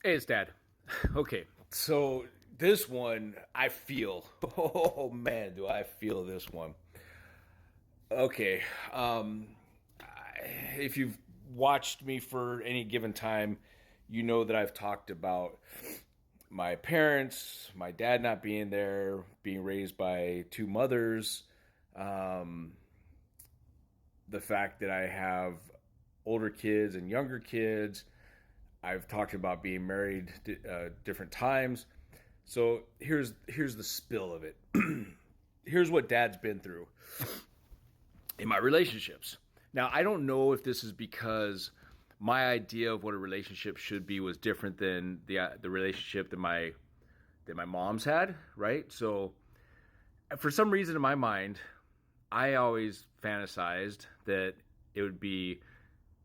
Hey, it's Dad. Okay, so this one I feel. Oh man, do I feel this one? Okay, if you've watched me for any given time, you know that I've talked about my parents, my dad not being there, being raised by two mothers, um, the fact that I have older kids and younger kids. I've talked about being married different times. So here's the spill of it. Here's what Dad's been through in my relationships. Now I don't know if this is because my idea of what a relationship should be was different than the relationship that my mom's had, right? So for some reason in my mind, I always fantasized that it would be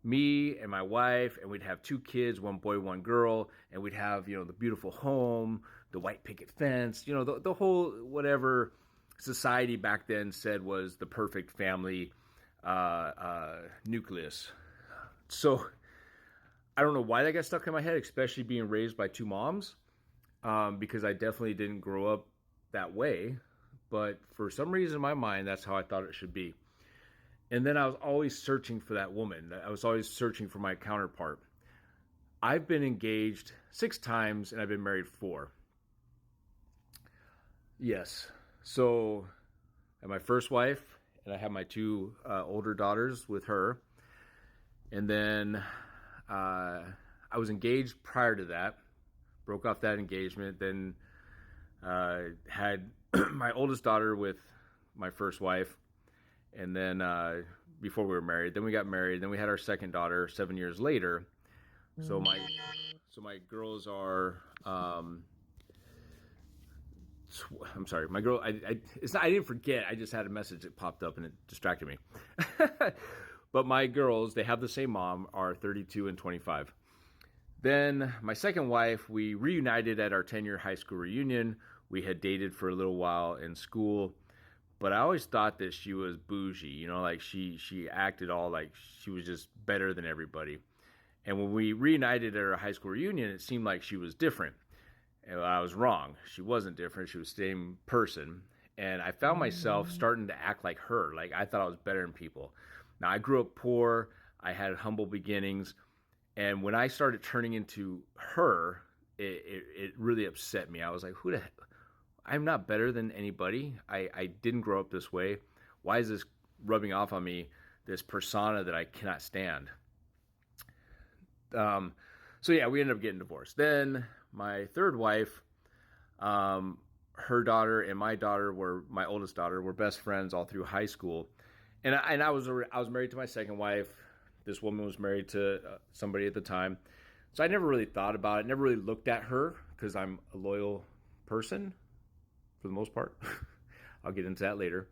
me and my wife, and we'd have two kids, one boy, one girl, and we'd have, the beautiful home, the white picket fence, the whole whatever society back then said was the perfect family nucleus. So I don't know why that got stuck in my head, especially being raised by two moms, because I definitely didn't grow up that way. But for some reason in my mind, that's how I thought it should be. And then I was always searching for that woman. I was always searching for my counterpart. I've been engaged 6 times and I've been married 4. Yes. So I had my first wife and I had my two older daughters with her. And then I was engaged prior to that, broke off that engagement, then had my oldest daughter with my first wife. And then before we were married, then we got married, then we had our second daughter 7 years later. So my girls are I'm sorry, my girl. It's not. I didn't forget. I just had a message that popped up and it distracted me. But my girls, they have the same mom, are 32 and 25. Then my second wife, we reunited at our 10-year high school reunion. We had dated for a little while in school, but I always thought that she was bougie. Like she acted all like she was just better than everybody. And when we reunited at our high school reunion, it seemed like she was different. And I was wrong. She wasn't different. She was the same person. And I found myself starting to act like her. Like I thought I was better than people. Now I grew up poor. I had humble beginnings. And when I started turning into her, it really upset me. I was like, who the heck? I'm not better than anybody. I didn't grow up this way. Why is this rubbing off on me, this persona that I cannot stand? So yeah, we ended up getting divorced. Then my third wife, her daughter and my daughter were my oldest daughter were best friends all through high school, and I was married to my second wife. This woman was married to somebody at the time, so I never really thought about it. Never really looked at her because I'm a loyal person for the most part. I'll get into that later.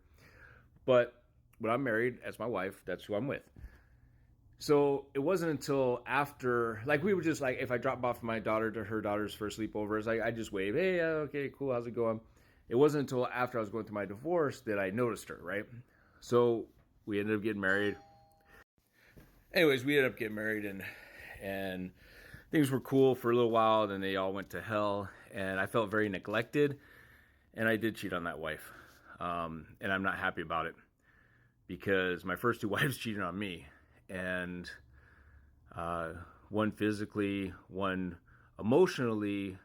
But when I'm married as my wife, that's who I'm with. So it wasn't until after, like, we were just like, if I drop off my daughter to her daughter's first sleepover, it's like I just wave, hey, okay, cool, how's it going? It wasn't until after I was going through my divorce that I noticed her, right? So we ended up getting married. Anyways, we ended up getting married, and things were cool for a little while. Then they all went to hell, and I felt very neglected, and I did cheat on that wife, and I'm not happy about it because my first two wives cheated on me, and one physically, one emotionally,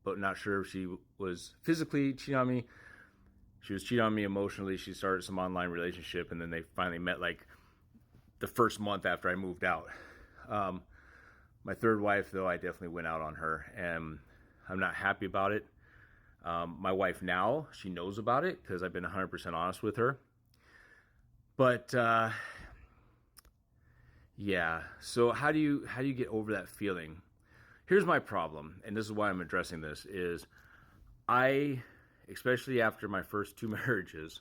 but not sure if she was physically cheating on me. She was cheating on me emotionally. She started some online relationship, and then they finally met like the first month after I moved out. My third wife, though, I definitely went out on her, and I'm not happy about it. My wife now, she knows about it because I've been 100% honest with her. But yeah, so how do you get over that feeling? Here's my problem, and this is why I'm addressing this, is I, especially after my first two marriages,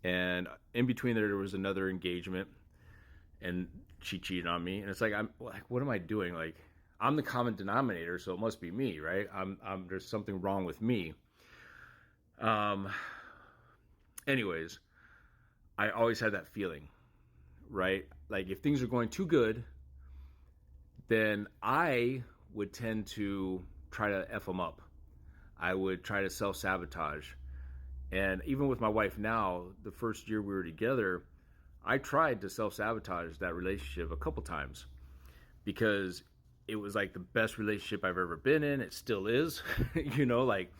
and in between there was another engagement, and she cheated on me, and it's like, I'm like, what am I doing? Like, I'm the common denominator, so it must be me, right? I'm there's something wrong with me. Um, anyways, I always had that feeling, right? Like if things are going too good, then I would tend to try to F them up. I would try to self sabotage. And even with my wife now, the first year we were together, I tried to self sabotage that relationship a couple times because it was like the best relationship I've ever been in. It still is, like,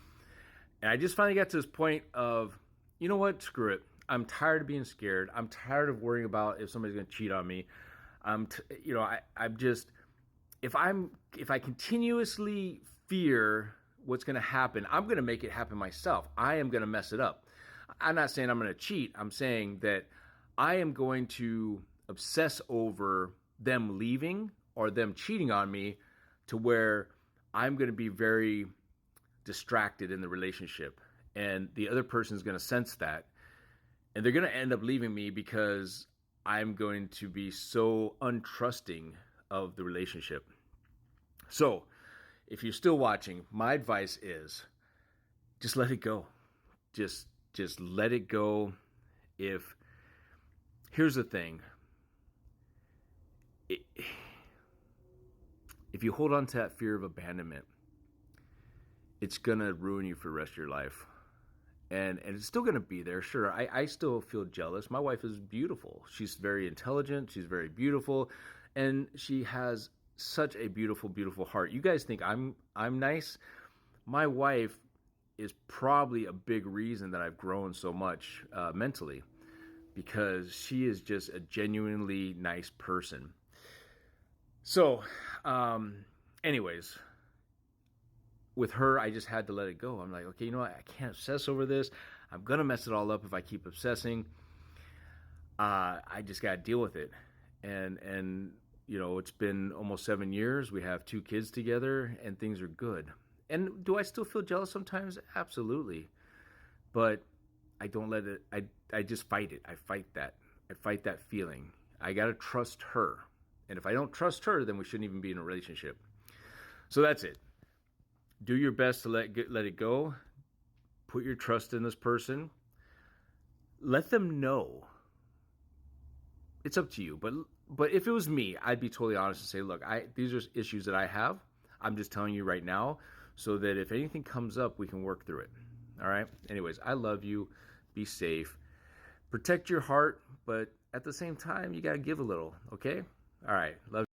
and I just finally got to this point of, you know what, screw it. I'm tired of being scared. I'm tired of worrying about if somebody's going to cheat on me. I'm just, if I continuously fear what's going to happen, I'm going to make it happen myself. I am going to mess it up. I'm not saying I'm going to cheat. I'm saying that I am going to obsess over them leaving or them cheating on me to where I'm going to be very distracted in the relationship. And the other person is going to sense that. And they're going to end up leaving me because I'm going to be so untrusting of the relationship. So, if you're still watching, my advice is just let it go. Just let it go. Here's the thing. If you hold on to that fear of abandonment, it's going to ruin you for the rest of your life. And it's still going to be there. Sure, I still feel jealous. My wife is beautiful. She's very intelligent. She's very beautiful. And she has such a beautiful, beautiful heart. You guys think I'm nice? My wife is probably a big reason that I've grown so much mentally, because she is just a genuinely nice person. So, anyways, with her, I just had to let it go. I'm like, okay, you know what? I can't obsess over this. I'm going to mess it all up if I keep obsessing. I just got to deal with it. And it's been almost 7 years. We have 2 kids together, and things are good. And do I still feel jealous sometimes? Absolutely. But I don't let it, I just fight it. I fight that feeling. I got to trust her. And if I don't trust her, then we shouldn't even be in a relationship. So that's it. Do your best to let it go. Put your trust in this person. Let them know. It's up to you. But if it was me, I'd be totally honest and say, look, these are issues that I have. I'm just telling you right now so that if anything comes up, we can work through it. All right? Anyways, I love you. Be safe. Protect your heart, but at the same time, you got to give a little, okay? All right. Love you.